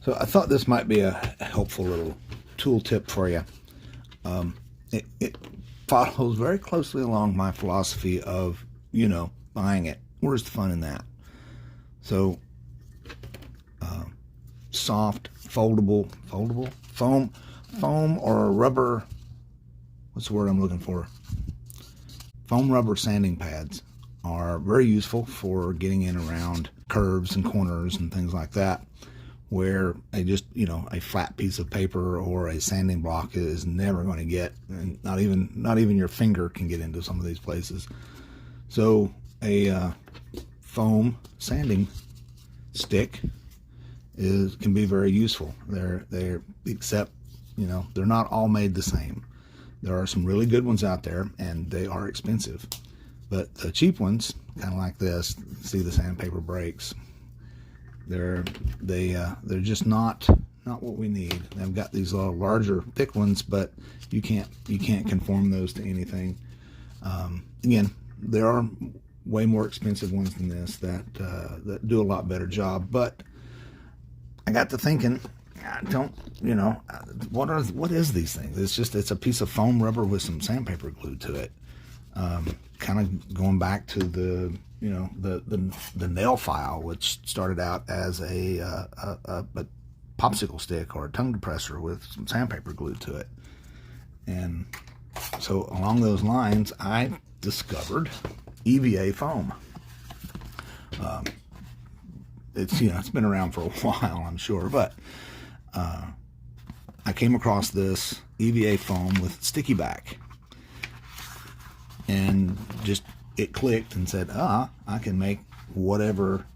So I thought this might be a helpful little tool tip for you. It follows very closely along my philosophy of, buying it. Where's the fun in that? So, soft, foldable foam or rubber, what's the word I'm looking for? Foam rubber sanding pads are very useful for getting in around curves and corners and things like that, where a flat piece of paper or a sanding block is never going to get, and not even your finger can get into some of these places. So a foam sanding stick can be very useful. Except they're not all made the same. There are some really good ones out there, and they are expensive. But the cheap ones, kind of like this, see the sandpaper breaks. They're just not what we need. They've got these larger, thick ones, but you can't conform those to anything. Again, there are way more expensive ones than this that do a lot better job. But I got to thinking, what is these things? It's a piece of foam rubber with some sandpaper glued to it. Kind of going back to the nail file, which started out as a popsicle stick or a tongue depressor with some sandpaper glued to it. And so along those lines, I discovered EVA foam. It's been around for a while, I'm sure, but I came across this EVA foam with sticky back, and just it clicked and said, I can make whatever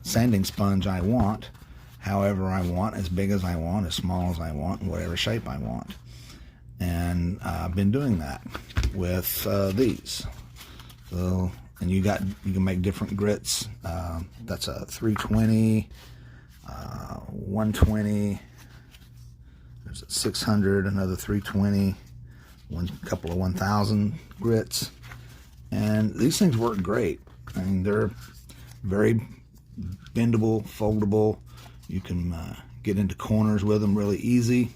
sanding sponge I want, however I want, as big as I want, as small as I want, whatever shape I want. And I've been doing that with these. So, and you can make different grits. That's a 320, 120. There's a 600, another 320, couple of 1000 grits. And these things work great. I mean, they're very bendable, foldable. You can get into corners with them really easy.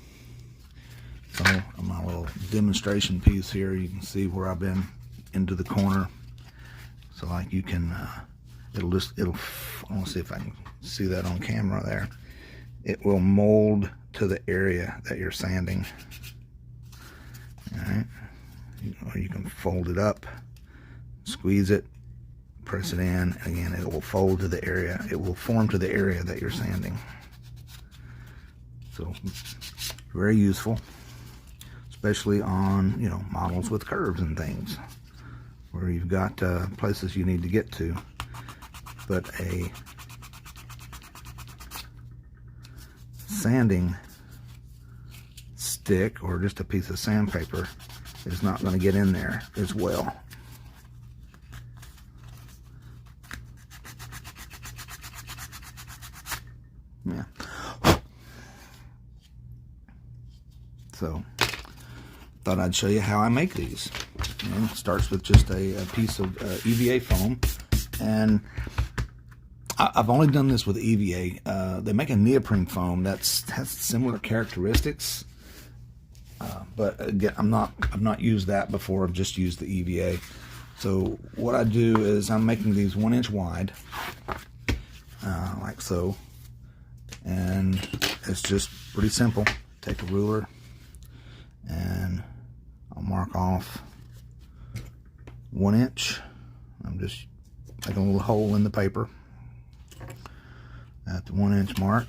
So on my little demonstration piece here, you can see where I've been into the corner. So like I want to see if I can see that on camera there. It will mold to the area that you're sanding. All right. Or you can fold it up, squeeze it, press it in, and again, it will fold to the area. It will form to the area that you're sanding. So very useful, especially on models with curves and things, where you've got places you need to get to. But a sanding stick or just a piece of sandpaper is not going to get in there as well. Yeah. So thought I'd show you how I make these. And it starts with just a piece of EVA foam, and I've only done this with EVA. They make a neoprene foam that has similar characteristics, but again, I've not used that before. I've just used the EVA. So what I do is I'm making these 1 inch wide, like so, and it's just pretty simple. Take a ruler and I'll mark off 1 inch. I'm just making a little hole in the paper at the 1 inch mark.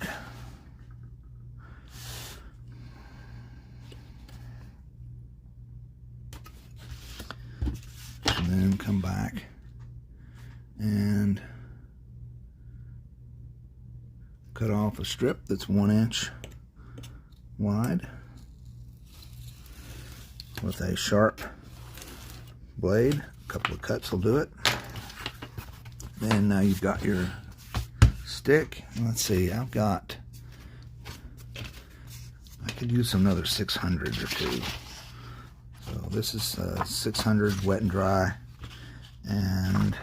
And then come back and cut off a strip that's 1 inch wide with a sharp blade. A couple of cuts will do it. Then now you've got your stick. Let's see, I could use another 600 or two. So this is 600 wet and dry, and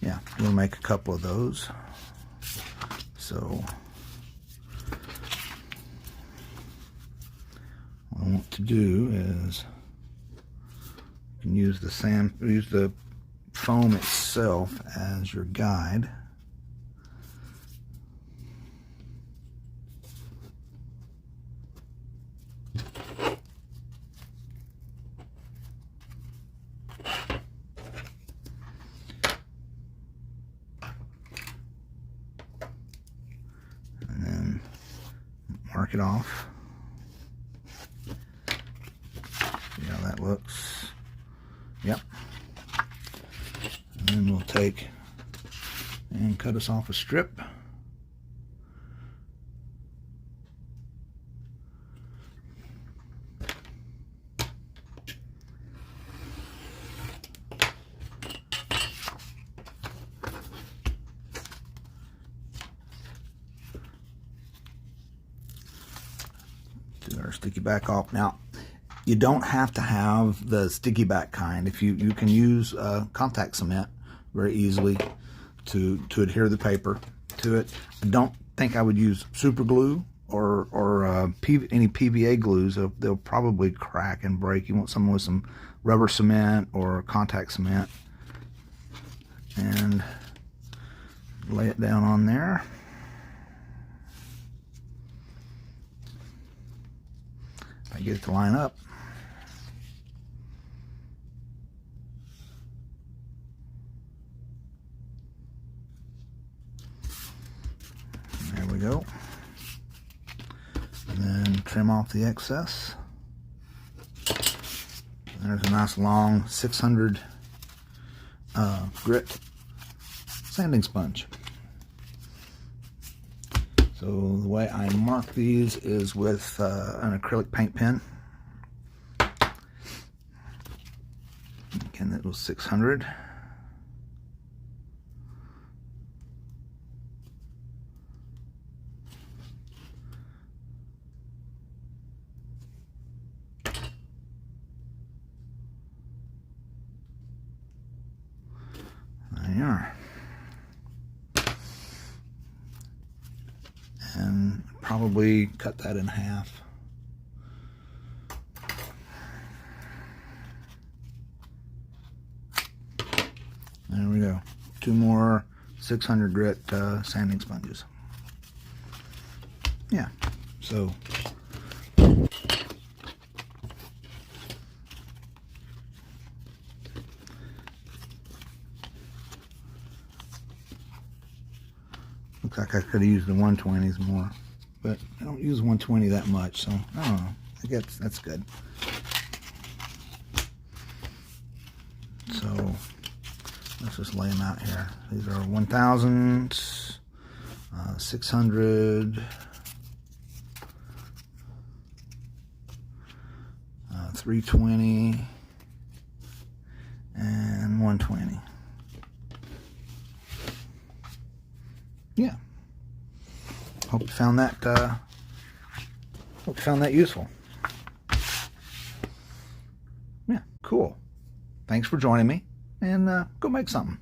yeah, we'll make a couple of those. So to do is you can use the foam itself as your guide. And then mark it off. See how that looks? Yep. And then we'll take and cut us off a strip. Do our sticky back off. Now, you don't have to have the sticky back kind. If you can use contact cement very easily to adhere the paper to it. I don't think I would use super glue or any PVA glues. They'll probably crack and break. You want something with some rubber cement or contact cement, and lay it down on there. If I get it to line up. There we go. And then trim off the excess. There's a nice long 600 grit sanding sponge. So the way I mark these is with an acrylic paint pen. Again, that was 600. There you are. And probably cut that in half. There we go. 2 more 600 grit sanding sponges. Yeah, so looks like I could have used the 120s more, but I don't use 120 that much, so I don't know. I guess that's good. So let's just lay them out here. These are 1000, 600, 320, and 120. Yeah. Hope you found that useful. Yeah, cool. Thanks for joining me, and go make something.